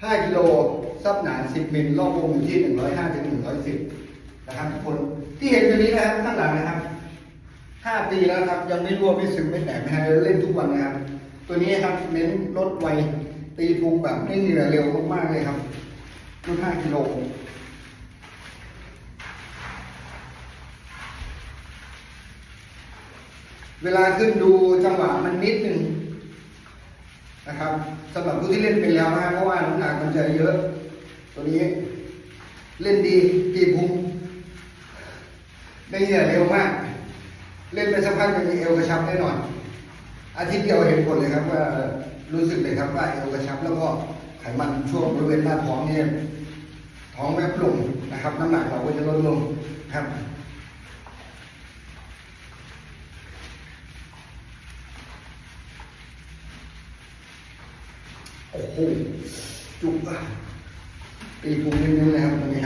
5กิโลซับหนา10มิลรอบวงอยู่ที่105 ถึง 110นะครับทุกคนที่เห็นตัวนี้นะครับข้างหลังนะครับ5 ปีแล้วครับยังไม่รั่วไม่ซึมไม่แตกนะฮะเล่นทุกวันนะครับตัวนี้ครับเน้นลดไวตีพุงแบบไม่เหนื่อยเร็วมากๆเลยครับรุ่น5กิโลเวลาขึ้นดูจังหวะมันนิดนึงนะครับสำหรับผู้ที่เล่นเป็นแล้วนะเพราะว่าน้ำหนักมันจะเยอะตัวนี้เล่นดีตีพุงได้เหนื่อยเร็วมากเล่นไปสักพักจะมีเอวกระชับแน่นอนอาทิตย์เดียวเห็นผลเลยครับว่ารู้สึกเลยครับว่าเอวกระชับแล้วก็ไขมันช่วงบริเวณหน้าท้องเนี่ยท้องแวบลงนะครับน้ำหนักเราก็จะลดลงครับโอ้โหจุกตีพุงนิดนึงนะครับตรงนี้